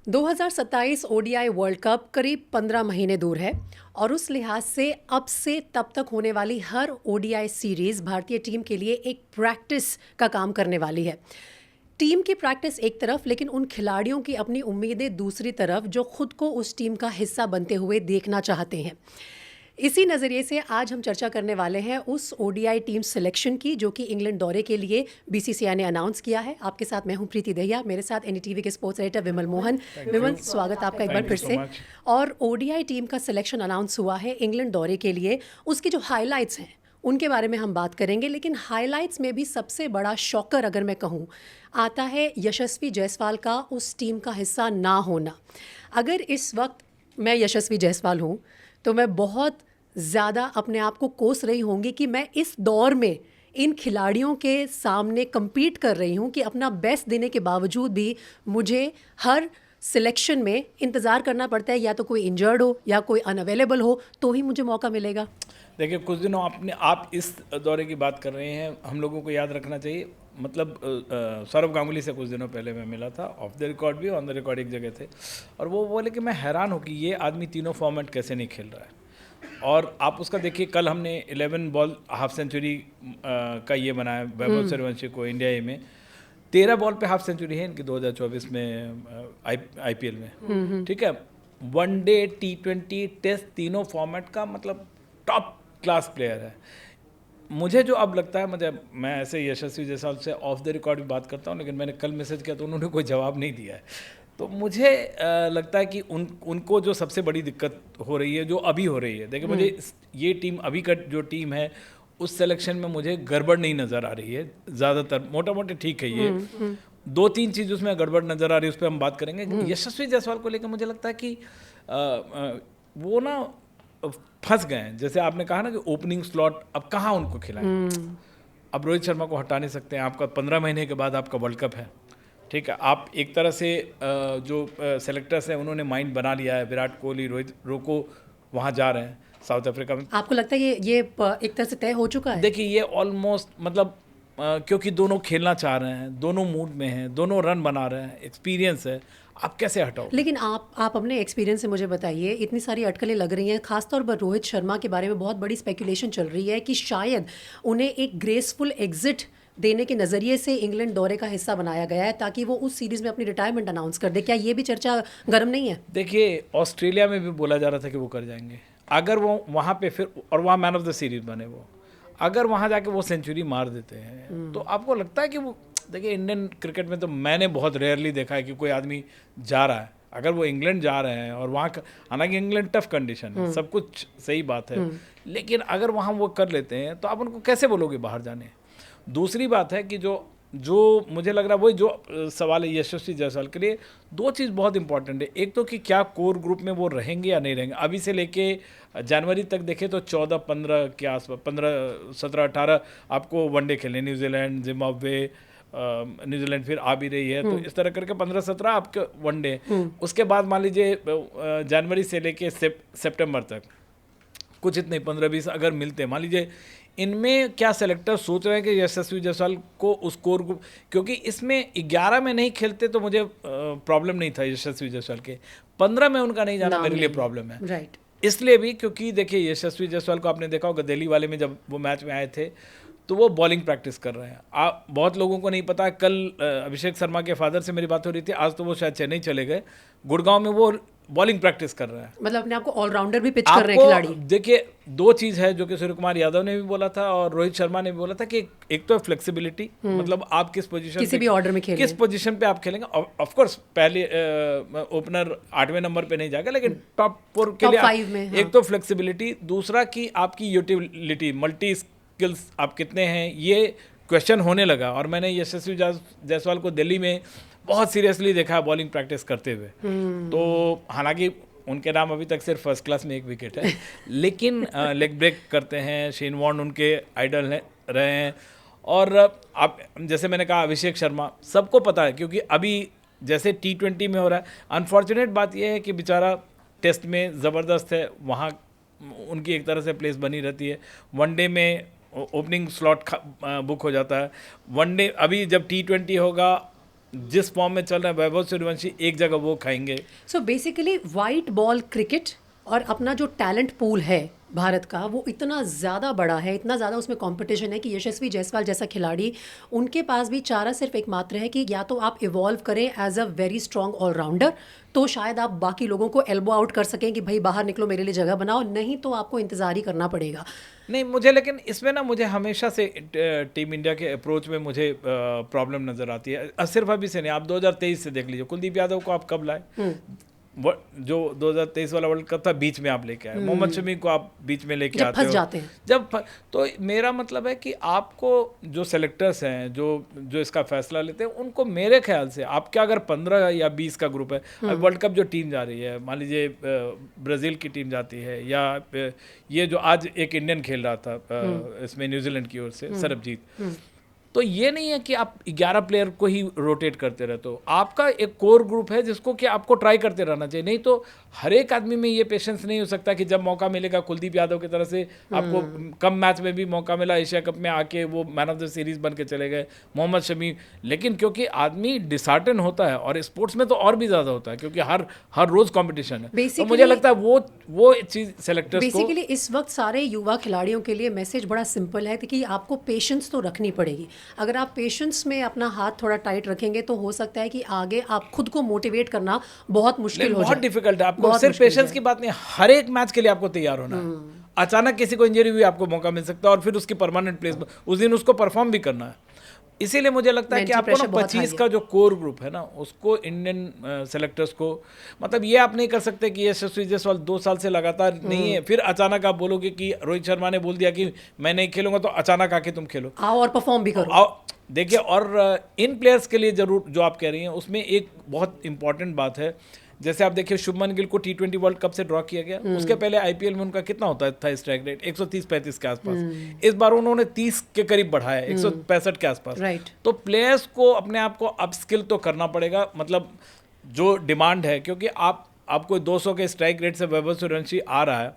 2027 ODI world cup करीब 15 महीने दूर है और उस लिहाज से अब से तब तक होने वाली हर ओडीआई सीरीज़ भारतीय टीम के लिए एक प्रैक्टिस का काम करने वाली है। टीम की प्रैक्टिस एक तरफ, लेकिन उन खिलाड़ियों की अपनी उम्मीदें दूसरी तरफ जो खुद को उस टीम का हिस्सा बनते हुए देखना चाहते हैं। इसी नज़रिए से आज हम चर्चा करने वाले हैं उस ओडीआई टीम सिलेक्शन की जो कि इंग्लैंड दौरे के लिए बीसीसीआई ने अनाउंस किया है। आपके साथ मैं हूं प्रीति दहिया, मेरे साथ एनडीटीवी के स्पोर्ट्स एडिटर विमल मोहन। विमल, स्वागत आपका एक बार फिर से। और ओडीआई टीम का सिलेक्शन अनाउंस हुआ है इंग्लैंड दौरे के लिए। उसकी जो हाईलाइट्स हैं उनके बारे में हम बात करेंगे, लेकिन हाईलाइट्स में भी सबसे बड़ा शॉकर अगर मैं कहूँ आता है यशस्वी जायसवाल का उस टीम का हिस्सा ना होना। अगर इस वक्त मैं यशस्वी जायसवाल हूँ तो मैं बहुत ज़्यादा अपने आप को कोस रही होंगी कि मैं इस दौर में इन खिलाड़ियों के सामने compete कर रही हूँ कि अपना बेस्ट देने के बावजूद भी मुझे हर सिलेक्शन में इंतज़ार करना पड़ता है, या तो कोई इंजर्ड हो या कोई अनअवेलेबल हो तो ही मुझे मौका मिलेगा। देखिए, कुछ दिनों आप इस दौरे की बात कर रहे हैं, हम लोगों को याद रखना चाहिए। मतलब सौरव गांगुली से कुछ दिनों पहले मैं मिला था, ऑफ द रिकॉर्ड भी, ऑन द रिकॉर्ड एक जगह थे, और वो बोले कि मैं हैरान हूँ कि ये आदमी तीनों फॉर्मेट कैसे नहीं खेल रहा है। और आप उसका देखिए, कल हमने 11 बॉल हाफ सेंचुरी का ये बनाया वैभव सूर्यवंशी को इंडिया ए में। 13 बॉल पे हाफ सेंचुरी है इनकी 2024 में आईपीएल में। ठीक है, वनडे, T20, टेस्ट, तीनों फॉर्मेट का मतलब टॉप क्लास प्लेयर है। मुझे जो अब लगता है, मैं ऐसे यशस्वी जायसवाल से ऑफ द रिकॉर्ड भी बात करता हूँ, लेकिन मैंने कल मैसेज किया तो उन्होंने कोई जवाब नहीं दिया है। तो मुझे लगता है कि उनको जो सबसे बड़ी दिक्कत हो रही है, जो अभी हो रही है, देखिए मुझे ये टीम अभी का जो टीम है उस सिलेक्शन में मुझे गड़बड़ नहीं नज़र आ रही है। ज़्यादातर मोटा मोटी ठीक है, ये दो तीन चीज़ उसमें गड़बड़ नज़र आ रही है, उस पर हम बात करेंगे। यशस्वी जायसवाल को लेकर मुझे लगता है कि वो ना फंस गए हैं। जैसे आपने कहा ना कि ओपनिंग स्लॉट अब कहाँ उनको खिलाएं। अब रोहित शर्मा को हटा नहीं सकते हैं, आपका 15 महीने के बाद आपका वर्ल्ड कप है। ठीक है, आप एक तरह से जो सेलेक्टर्स हैं उन्होंने माइंड बना लिया है, विराट कोहली, रोहित, रोको वहाँ जा रहे हैं साउथ अफ्रीका में। आपको लगता है ये एक तरह से तय हो चुका है? देखिए, ये ऑलमोस्ट मतलब क्योंकि दोनों खेलना चाह रहे हैं, दोनों मूड में हैं, दोनों रन बना रहे हैं, एक्सपीरियंस है, आप कैसे हटाओ? लेकिन आप अपने एक्सपीरियंस से मुझे बताइए, इतनी सारी अटकलें लग रही हैं, खासतौर पर रोहित शर्मा के बारे में बहुत बड़ी स्पेकुलेशन चल रही है कि शायद उन्हें एक ग्रेसफुल एग्जिट देने के नज़रिए से इंग्लैंड दौरे का हिस्सा बनाया गया है ताकि वो उस सीरीज़ में अपनी रिटायरमेंट अनाउंस कर दे। क्या ये भी चर्चा गर्म नहीं है? देखिए, ऑस्ट्रेलिया में भी बोला जा रहा था कि वो कर जाएंगे अगर वो वहाँ पे फिर, और वहाँ मैन ऑफ द सीरीज बने वो, अगर वहाँ जाके वो सेंचुरी मार देते हैं तो आपको लगता है कि वो, देखिए इंडियन क्रिकेट में तो मैंने बहुत रेयरली देखा है कि कोई आदमी जा रहा है, अगर वो इंग्लैंड जा रहे हैं और वहाँ, हालांकि इंग्लैंड टफ कंडीशन है, सब कुछ सही बात है, लेकिन अगर वहाँ वो कर लेते हैं तो आप उनको कैसे बोलोगे बाहर जाने। दूसरी बात है कि जो मुझे लग रहा है, वही जो सवाल है यशस्वी जायसवाल के लिए, दो चीज़ बहुत इंपॉर्टेंट है। एक तो कि क्या कोर ग्रुप में वो रहेंगे या नहीं रहेंगे। अभी से लेके जनवरी तक देखें तो 14-15 के आसपास, 15-17-18 आपको वनडे खेलने, न्यूजीलैंड, जिम्बाब्वे, न्यूजीलैंड फिर आ भी रही है, तो इस तरह करके 15-17 आपके वनडे। उसके बाद मान लीजिए जनवरी से लेके सितंबर तक कुछ इतने 15-20 अगर मिलते हैं, मान लीजिए इनमें क्या सेलेक्टर सोच रहे हैं कि यशस्वी जायसवाल को उस कोर ग्रुप, क्योंकि इसमें 11 में नहीं खेलते तो मुझे प्रॉब्लम नहीं था यशस्वी जायसवाल के, 15 में उनका नहीं जाना मेरे लिए प्रॉब्लम है। राइट, इसलिए भी क्योंकि देखिए यशस्वी जायसवाल को आपने देखा होगा दिल्ली वाले में जब वो मैच में आए थे तो वो बॉलिंग प्रैक्टिस कर रहे हैं। आप, बहुत लोगों को नहीं पता, कल अभिषेक शर्मा के फादर से मेरी बात हो रही थी, आज तो वो शायद चेन्नई चले गए, गुड़गांव में वो बॉलिंग प्रैक्टिस कर रहा है। मतलब अपने आप को ऑलराउंडर भी पिच कर रहे हैं खिलाड़ी। देखिए, दो चीज़ है जो कि सूर्य कुमार यादव ने भी बोला था और रोहित शर्मा ने भी बोला था कि एक तो फ्लेक्सिबिलिटी, मतलब आप किस पोजीशन, किसी भी ऑर्डर में खेलें, किस पोजीशन पे आप खेलेंगे। ऑफ कोर्स पहले ओपनर 8वें नंबर पे नहीं जाएगा, लेकिन टॉप 4 के लिए 5 में, हाँ। एक तो फ्लेक्सिबिलिटी, दूसरा कि आपकी यूटिलिटी, मल्टी स्किल्स आप कितने हैं, ये क्वेश्चन होने लगा। और मैंने यशस्वी जायसवाल को दिल्ली में बहुत सीरियसली देखा है बॉलिंग प्रैक्टिस करते हुए। तो हालांकि उनके नाम अभी तक सिर्फ फर्स्ट क्लास में एक विकेट है, लेकिन लेग ब्रेक करते हैं। शेन वॉर्न उनके आइडल रहे हैं। और आप, जैसे मैंने कहा, अभिषेक शर्मा सबको पता है, क्योंकि अभी जैसे T20 में हो रहा है। अनफॉर्चुनेट बात यह है कि बेचारा टेस्ट में ज़बरदस्त है, वहाँ उनकी एक तरह से प्लेस बनी रहती है। वनडे में ओपनिंग स्लॉट बुक हो जाता है। वनडे अभी जब T20 होगा जिस फॉर्म में चल रहे हैं वैभव सूर्यवंशी, एक जगह वो खाएंगे। So basically white ball cricket और अपना जो टैलेंट पूल है भारत का, वो इतना ज़्यादा बड़ा है, इतना ज़्यादा उसमें कंपटीशन है कि यशस्वी जायसवाल जैसा खिलाड़ी, उनके पास भी चारा सिर्फ एक मात्र है कि या तो आप इवॉल्व करें as a very strong allrounder, तो शायद आप बाकी लोगों को एल्बो आउट कर सकें कि भाई बाहर निकलो, मेरे लिए जगह बनाओ, नहीं तो आपको इंतज़ार ही करना पड़ेगा। नहीं मुझे, लेकिन इसमें ना मुझे हमेशा से टीम इंडिया के अप्रोच में मुझे प्रॉब्लम नज़र आती है। सिर्फ अभी से नहीं, आप 2023 से देख लीजिए, कुलदीप यादव को आप कब लाए? जो 2023 वाला वर्ल्ड कप था बीच में आप लेके आए, मोहम्मद शमी को आप बीच में लेके आते हो जाते हैं तो मेरा मतलब है कि आपको जो सेलेक्टर्स हैं जो इसका फैसला लेते हैं, उनको मेरे ख्याल से आपका अगर 15 या 20 का ग्रुप है, अब वर्ल्ड कप जो टीम जा रही है, मान लीजिए ब्राज़ील की टीम जाती है, या ये जो आज एक इंडियन खेल रहा था इसमें न्यूजीलैंड की ओर से सरबजीत, तो ये नहीं है कि आप 11 प्लेयर को ही रोटेट करते रहते हो, आपका एक कोर ग्रुप है जिसको कि आपको ट्राई करते रहना चाहिए। नहीं तो हर एक आदमी में ये पेशेंस नहीं हो सकता कि जब मौका मिलेगा, कुलदीप यादव की तरह से आपको कम मैच में भी मौका मिला, एशिया कप में आके वो मैन ऑफ द सीरीज बन के चले गए, मोहम्मद शमी, लेकिन क्योंकि आदमी डिसहार्टन होता है, और स्पोर्ट्स में तो और भी ज़्यादा होता है क्योंकि हर रोज़ कॉम्पिटिशन है, तो मुझे लगता है वो चीज़ सेलेक्टर्स को बेसिकली इस वक्त सारे युवा खिलाड़ियों के लिए मैसेज बड़ा सिंपल है कि आपको पेशेंस तो रखनी पड़ेगी। अगर आप पेशेंस में अपना हाथ थोड़ा टाइट रखेंगे तो हो सकता है कि आगे आप खुद को मोटिवेट करना बहुत मुश्किल हो जाए। बहुत डिफिकल्ट है, आपको सिर्फ पेशेंस की बात नहीं, हर एक मैच के लिए आपको तैयार होना है। अचानक किसी को इंजरी हुई, आपको मौका मिल सकता है, और फिर उसकी परमानेंट प्लेस उस दिन उसको परफॉर्म भी करना है। इसीलिए मुझे लगता है कि आपको ना 25 का जो कोर ग्रुप है ना, उसको इंडियन सेलेक्टर्स को, मतलब ये आप नहीं कर सकते कि यशस्वी जायसवाल 2 साल से लगातार नहीं है, फिर अचानक आप बोलोगे कि रोहित शर्मा ने बोल दिया कि मैं नहीं खेलूंगा, तो अचानक आके तुम खेलो, आओ और परफॉर्म भी करो। देखिए, और इन प्लेयर्स के लिए जरूर जो आप कह रही हैं, उसमें एक बहुत इंपॉर्टेंट बात है। जैसे आप देखिए, शुभमन गिल को T20 वर्ल्ड कप से ड्रॉ किया गया, उसके पहले IPL में उनका कितना होता था स्ट्राइक रेट? 130-35 के आसपास। इस बार उन्होंने 30 के करीब बढ़ाया, 165 के आसपास। तो प्लेयर्स को अपने आप को अपस्किल तो करना पड़ेगा, मतलब जो डिमांड है, क्योंकि आपको 200 के स्ट्राइक रेट से वैभव सूर्यवंशी आ रहा है,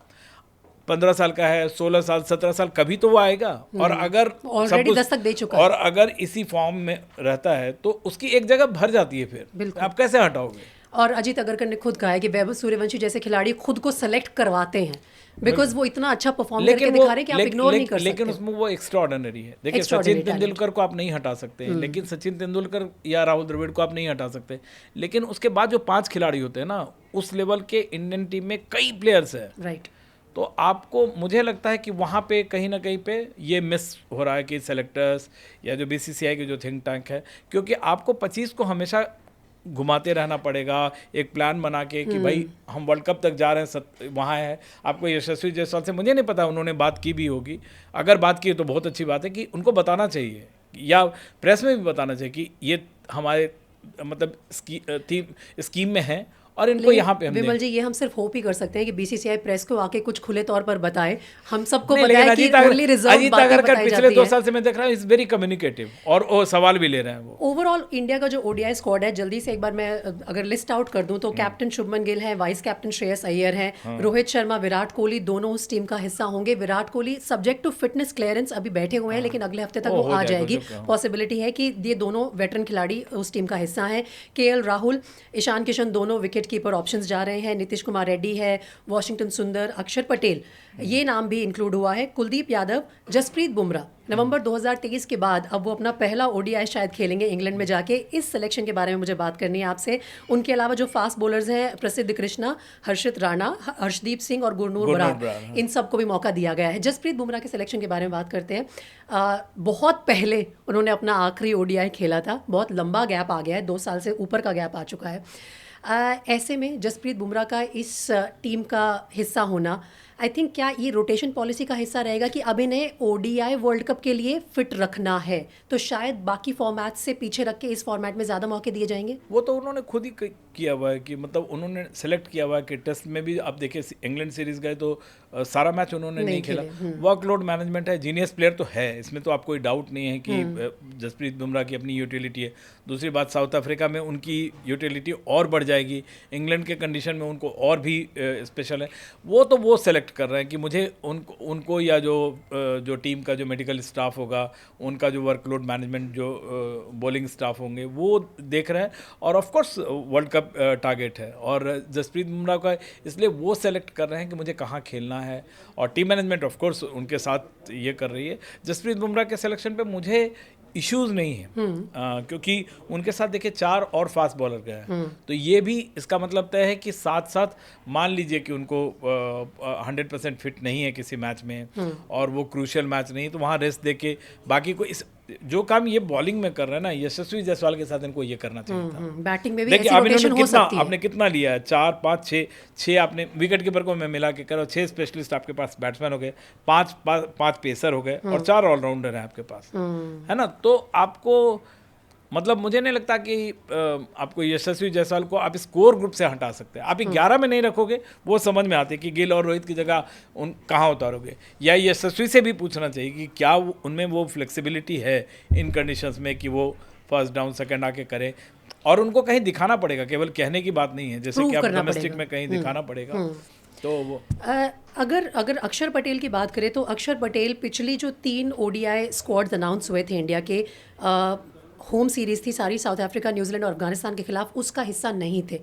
15 साल का है, 16 साल 17 साल, कभी तो वो आएगा। और अगर ऑलरेडी दस्तक दे चुका है, और अगर इसी फॉर्म में रहता है तो उसकी एक जगह भर जाती है, फिर आप कैसे हटाओगे? और अजीत अगरकर ने खुद कहा है कि वैभव सूर्यवंशी जैसे खिलाड़ी खुद को सेलेक्ट करवाते हैं बिकॉज वो इतना अच्छा परफॉर्म करके दिखा रहे हैं कि आप इग्नोर नहीं कर सकते। लेकिन उसमें वो एक्स्ट्रा ऑर्डिनरी है। देखिए, सचिन तेंदुलकर को आप नहीं हटा सकते, लेकिन सचिन तेंदुलकर या राहुल द्रविड़ को आप नहीं हटा सकते, लेकिन उसके बाद जो 5 खिलाड़ी होते हैं ना, उस लेवल के इंडियन टीम में कई प्लेयर्स हैं, राइट। तो आपको, मुझे लगता है कि वहाँ पे कहीं ना कहीं पे ये मिस हो रहा है कि सेलेक्टर्स या जो BCCI के जो थिंक टैंक है, क्योंकि आपको 25 को हमेशा घुमाते रहना पड़ेगा एक प्लान बना के कि भाई हम वर्ल्ड कप तक जा रहे हैं, वहाँ है। आपको यशस्वी जायसवाल से मुझे नहीं पता उन्होंने बात की भी होगी, अगर बात की तो बहुत अच्छी बात है कि उनको बताना चाहिए या प्रेस में भी बताना चाहिए कि ये हमारे मतलब स्कीम में है और इनको यहाँ पे हम विमल जी, ये हम सिर्फ होप ही कर सकते हैं कि BCCI प्रेस को आके कुछ खुले तौर पर बताए, हम सबको बताए कि ओनली रिजर्व बातें बताई जाती पिछले 2 साल से मैं देख रहा हूँ, इज वेरी कम्युनिकेटिव और वो सवाल भी ले रहे हैं वो। ओवरऑल इंडिया का जो ODI स्क्वाड है, जल्दी से एक बार मैं अगर लिस्ट आउट कर दूं तो कैप्टन शुभमन गिल है, वाइस कैप्टन श्रेयस अय्यर है, रोहित शर्मा, विराट कोहली, दोनों उस टीम का हिस्सा होंगे। Virat Kohli subject to fitness clearance अभी बैठे हुए हैं, लेकिन अगले हफ्ते तक वो आ जाएगी। पॉसिबिलिटी है कि ये दोनों वेटरन खिलाड़ी उस टीम का हिस्सा हैं। KL राहुल, ईशान किशन दोनों विकेट कीपर ऑप्शंस जा रहे हैं। नीतीश कुमार रेड्डी है, वॉशिंगटन सुंदर, अक्षर पटेल, ये नाम भी इंक्लूड हुआ है। कुलदीप यादव, जसप्रीत बुमराह, नवंबर 2023 के बाद अब वो अपना पहला ODI शायद खेलेंगे इंग्लैंड में जाके। इस सिलेक्शन के बारे में मुझे बात करनी है आपसे। उनके अलावा जो फास्ट बॉलर्स हैं, प्रसिद्ध कृष्णा, हर्षित राणा, हर्षदीप सिंह और गुरनूर बरार, इन सबको भी मौका दिया गया है। जसप्रीत बुमराह के सिलेक्शन के बारे में बात करते हैं। बहुत पहले उन्होंने अपना आखिरी ODI खेला था, बहुत लंबा गैप आ गया है, 2 साल से ऊपर का गैप आ चुका है। ऐसे में जसप्रीत बुमराह का इस टीम का हिस्सा होना, आई थिंक, क्या ये रोटेशन पॉलिसी का हिस्सा रहेगा कि अब इन्हें ODI वर्ल्ड कप के लिए फिट रखना है, तो शायद बाकी फॉर्मेट से पीछे रख के इस फॉर्मेट में ज़्यादा मौके दिए जाएंगे? वो तो उन्होंने खुद ही किया हुआ है कि मतलब उन्होंने सेलेक्ट किया हुआ है कि टेस्ट में भी आप देखिए, इंग्लैंड सीरीज गए तो सारा मैच उन्होंने नहीं खेला। वर्कलोड मैनेजमेंट है, जीनियस प्लेयर तो है, इसमें तो आपको कोई डाउट नहीं है कि जसप्रीत बुमराह की अपनी यूटिलिटी है। दूसरी बात, साउथ अफ्रीका में उनकी यूटिलिटी और बढ़ जाएगी, इंग्लैंड के कंडीशन में उनको और भी स्पेशल है। वो तो वो सेलेक्ट सेलेक्ट कर रहे हैं कि मुझे उनको या जो टीम का जो मेडिकल स्टाफ होगा, उनका जो वर्कलोड मैनेजमेंट, जो बॉलिंग स्टाफ होंगे, वो देख रहे हैं। और of course world cup target है और जसप्रीत बुमराह का, इसलिए वो सेलेक्ट कर रहे हैं कि मुझे कहाँ खेलना है। और टीम मैनेजमेंट ऑफ कोर्स उनके साथ ये कर रही है। जसप्रीत बुमराह के सिलेक्शन पे मुझे इश्यूज नहीं है, क्योंकि उनके साथ देखिए 4 और फास्ट बॉलर गए हैं। तो ये भी इसका मतलब तय है कि साथ साथ मान लीजिए कि उनको 100% फिट नहीं है किसी मैच में और वो क्रूशियल मैच नहीं, तो वहाँ रेस्ट देके बाकी को जो काम ये बॉलिंग में कर रहे हैं ना, यशस्वी जायसवाल के साथ इनको ये करना चाहिए था। बैटिंग में भी देखिए ऐसी रोटेशन हो सकती है। आपने कितना लिया है, 4 5 6 आपने विकेट कीपर को मैं मिला के करो, 6 स्पेशलिस्ट आपके पास बैट्समैन हो गए, 5 पेसर हो गए और 4 ऑलराउंडर हैं आपके पास, है ना। तो आपको मतलब मुझे नहीं लगता कि आपको यशस्वी जायसवाल को आप इस कोर ग्रुप से हटा सकते हैं। आप 11 में नहीं रखोगे, वो समझ में आते कि गिल और रोहित की जगह कहाँ उतारोगे। या यशस्वी से भी पूछना चाहिए कि क्या उनमें वो फ्लेक्सिबिलिटी है इन कंडीशंस में कि वो फर्स्ट डाउन सेकंड आके करें। और उनको कहीं दिखाना पड़ेगा, केवल कहने की बात नहीं है, जैसे कि आप डोमेस्टिक में कहीं दिखाना पड़ेगा। तो वो अगर अक्षर पटेल की बात करें तो अक्षर पटेल पिछली जो 3 ODI स्क्वाड्स अनाउंस हुए थे इंडिया के, होम सीरीज थी सारी साउथ अफ्रीका, न्यूजीलैंड और अफगानिस्तान के खिलाफ, उसका हिस्सा नहीं थे।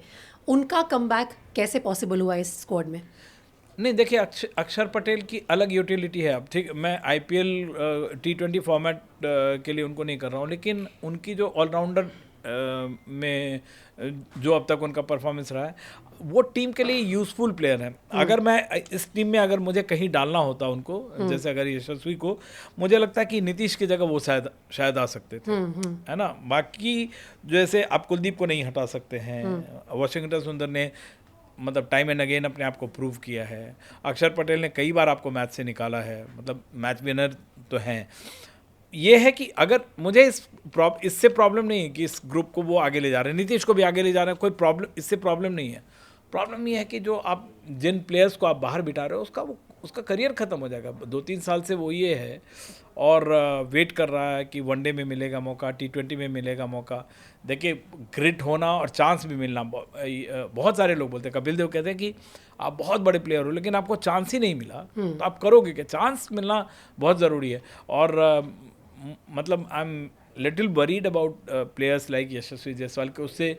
उनका कमबैक कैसे पॉसिबल हुआ इस स्क्वाड में? नहीं देखिए, अक्षर पटेल की अलग यूटिलिटी है। अब ठीक, मैं IPL T20 फॉर्मेट के लिए उनको नहीं कर रहा हूँ, लेकिन उनकी जो ऑलराउंडर में जो अब तक उनका परफॉर्मेंस रहा है, वो टीम के लिए यूज़फुल प्लेयर है। अगर मैं इस टीम में अगर मुझे कहीं डालना होता उनको, जैसे अगर यशस्वी को, मुझे लगता है कि नीतीश की जगह वो शायद आ सकते थे, है ना। बाकी जैसे आप कुलदीप को नहीं हटा सकते हैं, वाशिंगटन सुंदर ने मतलब टाइम एंड अगेन अपने आप को प्रूव किया है, अक्षर पटेल ने कई बार आपको मैच से निकाला है, मतलब मैच विनर तो हैं। ये है कि अगर मुझे इससे प्रॉब्लम नहीं है कि इस ग्रुप को वो आगे ले जा रहे हैं, नीतीश को भी आगे ले जा रहे हैं, कोई प्रॉब्लम, इससे प्रॉब्लम नहीं है। प्रॉब्लम ये है कि जो आप जिन प्लेयर्स को आप बाहर बिठा रहे हो, उसका करियर ख़त्म हो जाएगा। 2-3 साल से वो ये है और वेट कर रहा है कि वनडे में मिलेगा मौका, T20 में मिलेगा मौका। देखिए, ग्रिट होना और चांस भी मिलना, बहुत सारे लोग बोलते हैं, कपिल देव कहते हैं कि आप बहुत बड़े प्लेयर हो लेकिन आपको चांस ही नहीं मिला, तो आप करोगे क्या? चांस मिलना बहुत ज़रूरी है। और मतलब I am little worried about players like Yashasvi Jaiswal के, उससे,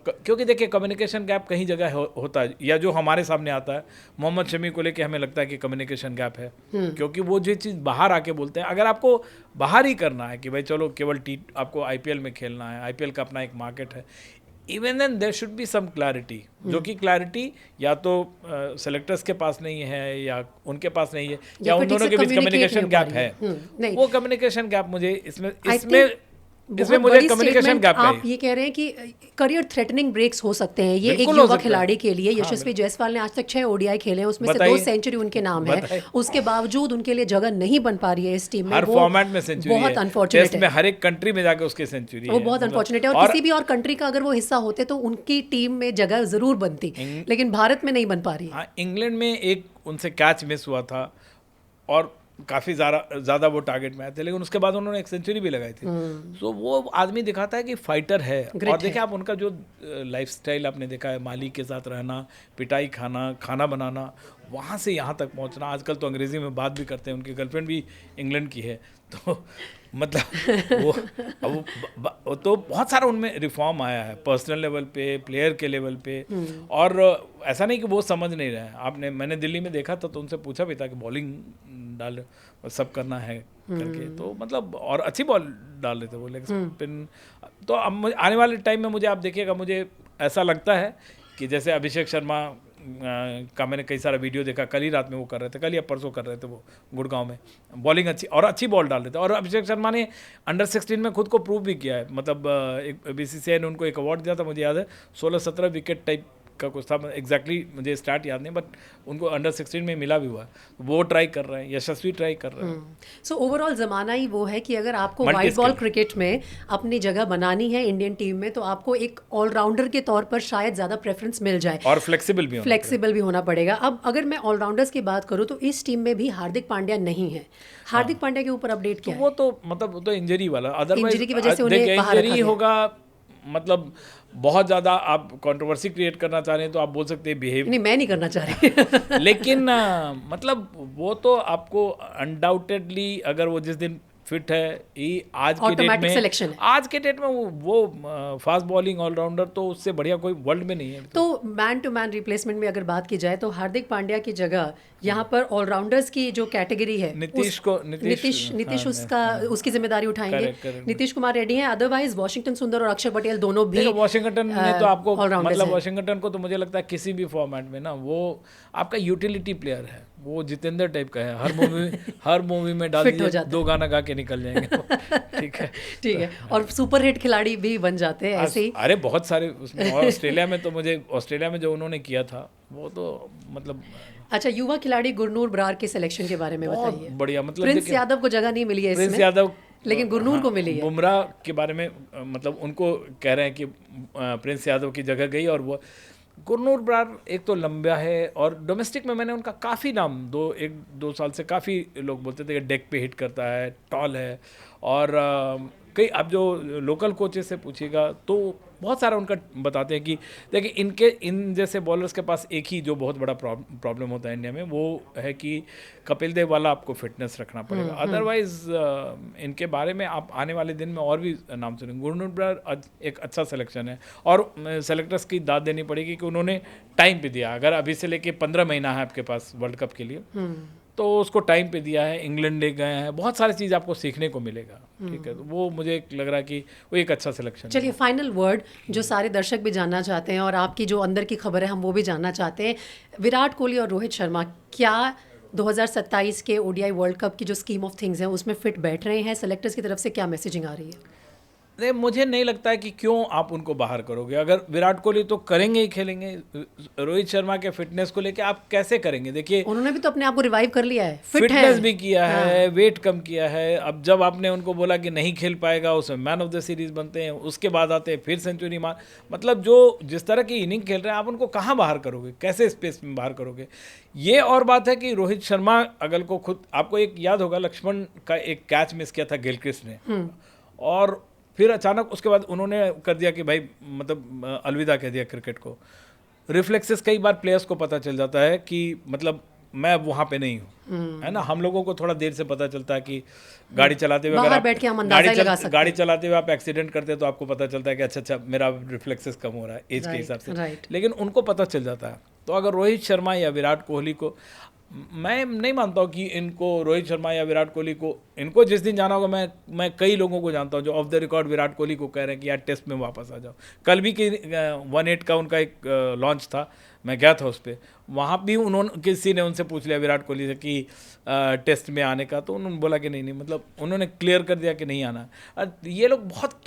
क्योंकि देखिए कम्युनिकेशन गैप कहीं जगह होता है, या जो हमारे सामने आता है मोहम्मद शमी को लेके हमें लगता है कि कम्युनिकेशन गैप है, क्योंकि वो जो चीज़ बाहर आके बोलते हैं, अगर आपको बाहर ही करना है कि भाई चलो केवल आपको IPL में खेलना है, IPL का अपना एक मार्केट है, even then there should be some clarity, जो कि क्लैरिटी या तो सेलेक्टर्स के पास नहीं है या उनके पास नहीं है, या उन दोनों के बीच कम्युनिकेशन गैप है। वो कम्युनिकेशन गैप मुझे इसमें मुझे कम्युनिकेशन गैप है। आप ये कह रहे हैं कि करियर थ्रेटनिंग ब्रेक्स हो सकते हैं ये एक युवा खिलाड़ी के लिए। यशस्वी जायसवाल ने आज तक 6 ODI खेले हैं, उसमें से 2 सेंचुरी उनके नाम है, उसके बावजूद उनके लिए जगह नहीं बन पा रही है इस टीम में। हर फॉर्मेट में सेंचुरी है, बहुत अनफॉर्चुनेट है, हर एक कंट्री में जाके उसकी सेंचुरी है, वो बहुत अनफॉर्चुनेट है। और किसी भी और कंट्री का अगर वो हिस्सा होते तो उनकी टीम में जगह जरूर बनती, लेकिन भारत में नहीं बन पा रही है। इंग्लैंड में एक उनसे कैच मिस हुआ था और काफ़ी ज़्यादा वो टारगेट में आए थे, लेकिन उसके बाद उन्होंने एक सेंचुरी भी लगाई थी। तो वो आदमी दिखाता है कि फाइटर है। और देखिए आप उनका जो लाइफस्टाइल आपने देखा है, मालिक के साथ रहना, पिटाई खाना बनाना, वहाँ से यहाँ तक पहुँचना। आजकल तो अंग्रेज़ी में बात भी करते हैं, उनकी गर्लफ्रेंड भी इंग्लैंड की है, तो मतलब वो तो बहुत सारा उनमें रिफॉर्म आया है, पर्सनल लेवल पे, प्लेयर के लेवल पे। और ऐसा नहीं कि वो समझ नहीं रहे हैं। मैंने दिल्ली में देखा था तो उनसे पूछा भी था कि बॉलिंग डाल सब करना है करके, तो मतलब और अच्छी बॉल डाल रहे थे वो, लेकिन तो अब आने वाले टाइम में मुझे आप देखिएगा, मुझे ऐसा लगता है कि जैसे अभिषेक शर्मा का मैंने कई सारा वीडियो देखा, कल ही रात में वो कर रहे थे, कल या परसों कर रहे थे, वो गुड़गांव में बॉलिंग अच्छी बॉल डाल रहे थे। और अभिषेक शर्मा ने अंडर 16 में खुद को प्रूव भी किया है, मतलब एक BCCI ने उनको एक अवार्ड दिया था, मुझे याद है 16-17 विकेट टाइप का कुछ था, एग्जैक्टली मुझे स्टार्ट याद नहीं, बट उनको अंडर 16 में मिला भी हुआ है। वो ट्राई कर रहे हैं, यशस्वी ट्राई कर रहे हैं। सो ओवरऑल ज़माना ही वो है कि अगर आपको वाइट बॉल क्रिकेट में अपनी जगह बनानी है इंडियन टीम में, तो आपको एक ऑलराउंडर के तौर पर शायद ज़्यादा प्रेफरेंस मिल जाए, और फ्लेक्सिबल भी होना पड़ेगा। अब अगर मैं ऑलराउंडर्स की बात करूँ तो इस टीम में भी हार्दिक पांड्या नहीं है। हार्दिक पांड्या के ऊपर अपडेट क्या है? वो तो मतलब वो तो इंजरी वाला, अदरवाइज इंजरी की वजह से उन्हें बाहर रखा गया होगा, मतलब बहुत ज़्यादा आप कंट्रोवर्सी क्रिएट करना चाह रहे हैं तो आप बोल सकते हैं बिहेव, नहीं, मैं नहीं करना चाह रही। लेकिन मतलब वो तो आपको अनडाउटेडली अगर वो जिस दिन फिट है, ये आज के डेट Automatic में, selection है। आज के डेट में वो फास्ट बॉलिंग ऑलराउंडर तो उससे बढ़िया कोई वर्ल्ड में नहीं है। तो मैन टू मैन रिप्लेसमेंट में अगर बात की जाए तो हार्दिक पांड्या की जगह यहाँ पर ऑलराउंडर्स की जो कैटेगरी है नीतीश उसका उसकी जिम्मेदारी उठाएंगे। correct। नीतीश कुमार रेड्डी हैं, अदरवाइज वॉशिंगटन सुंदर और अक्षर पटेल दोनों भी वॉशिंगटन में तो आपको all-rounders मतलब हैं। वॉशिंगटन को तो मुझे लगता है किसी भी फॉर्मेट में ना वो आपका यूटिलिटी प्लेयर है, वो जितेंद्र टाइप का है, हर मूवी में डाल Fit हो दीजिए, जाता है। 2 गाना गा के निकल जाएंगे ठीक है। ठीक है, और सुपर हिट खिलाड़ी भी बन जाते हैं ऐसे ही। अरे बहुत सारे उसमें, और ऑस्ट्रेलिया में तो मुझे ऑस्ट्रेलिया में जो उन्होंने किया था वो तो मतलब अच्छा, युवा खिलाड़ी गुरनूर बरार के सिलेक्शन के बारे में बहुत बताइए। बढ़िया, मतलब प्रिंस देखिए, यादव को जगह नहीं मिली है प्रिंस इसमें, यादव लेकिन गुरनूर को मिली है। बुमराह के बारे में मतलब उनको कह रहे हैं कि प्रिंस यादव की जगह गई, और वो गुरनूर बरार एक तो लंबा है, और डोमेस्टिक में मैंने उनका काफ़ी नाम 1-2 साल से काफ़ी लोग बोलते थे कि डेक पे हिट करता है, टॉल है, और कई आप जो लोकल कोचेस से पूछिएगा तो बहुत सारा उनका बताते हैं कि देखिए इन जैसे बॉलर्स के पास एक ही जो बहुत बड़ा प्रॉब्लम होता है इंडिया में, वो है कि कपिल देव वाला आपको फिटनेस रखना पड़ेगा, अदरवाइज इनके बारे में आप आने वाले दिन में और भी नाम सुनेंगे। गुरनूर बरार एक अच्छा सिलेक्शन है, और सेलेक्टर्स की दाद देनी पड़ेगी कि उन्होंने टाइम पे दिया। अगर अभी से लेके 15 महीना है आपके पास वर्ल्ड कप के लिए, तो उसको टाइम पे दिया है, इंग्लैंड ले गए हैं, बहुत सारी चीज़ आपको सीखने को मिलेगा, ठीक है। तो वो मुझे लग रहा है कि वो एक अच्छा सिलेक्शन है। चलिए, फाइनल वर्ड जो सारे दर्शक भी जानना चाहते हैं और आपकी जो अंदर की खबर है हम वो भी जानना चाहते हैं, विराट कोहली और रोहित शर्मा क्या 2027 के ओडीआई वर्ल्ड कप की जो स्कीम ऑफ थिंग्स है उसमें फिट बैठ रहे हैं? सेलेक्टर्स की तरफ से क्या मैसेजिंग आ रही है? नहीं, मुझे नहीं लगता है कि क्यों आप उनको बाहर करोगे। अगर विराट कोहली तो करेंगे ही खेलेंगे, रोहित शर्मा के फिटनेस को लेके आप कैसे करेंगे? देखिए, उन्होंने भी तो अपने आप को रिवाइव कर लिया है, फिट है, फिटनेस भी किया है, वेट कम किया है। अब जब आपने उनको बोला कि नहीं खेल पाएगा, उसमें मैन ऑफ द सीरीज बनते हैं, उसके बाद आते हैं फिर सेंचुरी मार, मतलब जो जिस तरह की इनिंग खेल रहे हैं आप उनको कहाँ बाहर करोगे, कैसे स्पेस में बाहर करोगे? ये और बात है कि रोहित शर्मा अगर को खुद, आपको एक याद होगा लक्ष्मण का एक कैच मिस किया था गिलक्रिस्ट ने, और फिर अचानक उसके बाद उन्होंने कर दिया कि भाई मतलब अलविदा कह दिया क्रिकेट को। रिफ्लेक्सेस कई बार प्लेयर्स को पता चल जाता है कि मतलब मैं वहाँ पे नहीं हूँ, है ना। हम लोगों को थोड़ा देर से पता चलता है कि गाड़ी चलाते हुए, बाहर बैठ के हम अंदाजा लगा सकते हैं। गाड़ी चलाते हुए आप एक्सीडेंट करते हैं तो आपको पता चलता है कि अच्छा मेरा रिफ्लेक्सेस कम हो रहा है एज के हिसाब से, लेकिन उनको पता चल जाता है। तो अगर रोहित शर्मा या विराट कोहली को, मैं नहीं मानता हूँ कि इनको, रोहित शर्मा या विराट कोहली को, इनको जिस दिन जाना होगा, मैं कई लोगों को जानता हूँ जो of the record Virat Kohli को कह रहे हैं कि यार टेस्ट में वापस आ जाओ। कल भी कि 1-8 का उनका एक लॉन्च था, मैं गया था उस पर, वहाँ भी किसी ने उनसे पूछ लिया विराट कोहली से कि टेस्ट में आने का, तो उन्होंने बोला कि नहीं, मतलब उन्होंने क्लियर कर दिया कि नहीं आना। ये लोग बहुत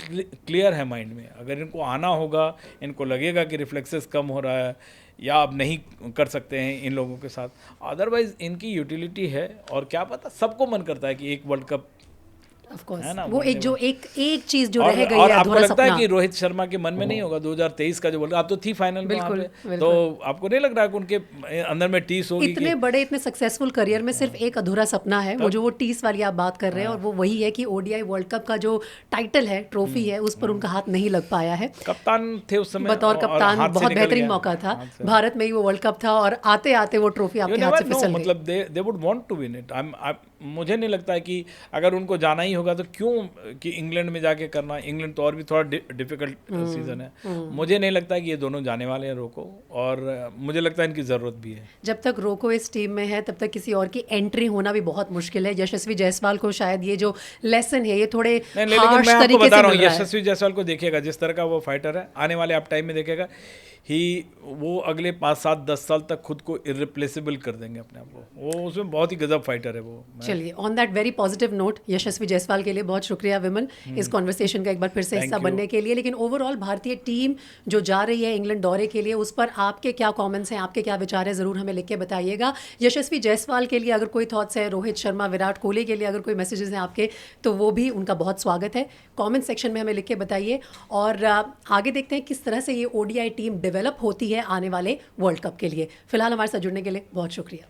क्लियर है माइंड में, अगर इनको आना होगा, इनको लगेगा कि रिफ्लेक्सेस कम हो रहा है या आप नहीं कर सकते हैं इन लोगों के साथ, अदरवाइज इनकी यूटिलिटी है। और क्या पता, सबको मन करता है कि एक वर्ल्ड कप, ऑफ कोर्स, है ना, वो एक चीज जो और, रह गई और है, आपको अधूरा लगता है सपना। कि रोहित शर्मा के मन में नहीं होगा 2023 का जो वर्ल्ड कप, आप तो थी फाइनल में वहाँ पे, तो आपको नहीं लग रहा है कि उनके अंदर में टीस होगी? इतने बड़े, इतने सक्सेसफुल करियर में सिर्फ एक अधूरा सपना है, वो टीस वाली आप बात कर रहे हैं, और वो वही है कि ओडीआई वर्ल्ड कप का जो टाइटल है, ट्रॉफी है, उस पर उनका हाथ नहीं लग पाया है। कप्तान थे उस समय, बतौर कप्तान बहुत बेहतरीन मौका था, भारत में ही वो वर्ल्ड कप था, और आते आते वो ट्रॉफी आपके हाथ से फिसल गई। मतलब they would want to win it. मुझे नहीं लगता है कि अगर उनको जाना ही होगा तो क्यों कि इंग्लैंड में जाके करना। इंग्लैंड तो और भी थोड़ा डिफिकल्ट सीजन है। मुझे नहीं लगता है कि ये दोनों जाने वाले हैं रोको, और मुझे लगता है इनकी ज़रूरत भी है। जब तक रोको इस टीम में है तब तक किसी और की एंट्री होना भी बहुत मुश्किल है। यशस्वी जायसवाल को शायद ये जो लेसन है ये थोड़े हार्श तरीके से मिल रहा है। यशस्वी जायसवाल को देखिएगा, जिस तरह का वो फाइटर है, आने वाले आप टाइम में देखेगा वो अगले 5, 7, 10 साल तक खुद को इरिप्लेसेबल कर देंगे अपने आप को। वो उसमें बहुत ही गजब फाइटर है वो। चलिए, on that very positive note, Yashasvi Jaiswal के लिए बहुत शुक्रिया विमल इस कॉन्वर्सेशन का एक बार फिर से हिस्सा बनने के लिए। लेकिन ओवरऑल भारतीय टीम जो जा रही है इंग्लैंड दौरे के लिए, उस पर आपके क्या कमेंट्स हैं, आपके क्या विचार हैं, ज़रूर हमें लिख के बताइएगा। यशस्वी जायसवाल के लिए अगर कोई थॉट्स है, रोहित शर्मा, विराट कोहली के लिए अगर कोई मैसेजेस हैं आपके, तो वो भी उनका बहुत स्वागत है। कॉमेंट सेक्शन में हमें लिख के बताइए, और आगे देखते हैं किस तरह से ये ओडीआई टीम डेवलप होती है आने वाले वर्ल्ड कप के लिए। फिलहाल हमारे साथ जुड़ने के लिए बहुत शुक्रिया।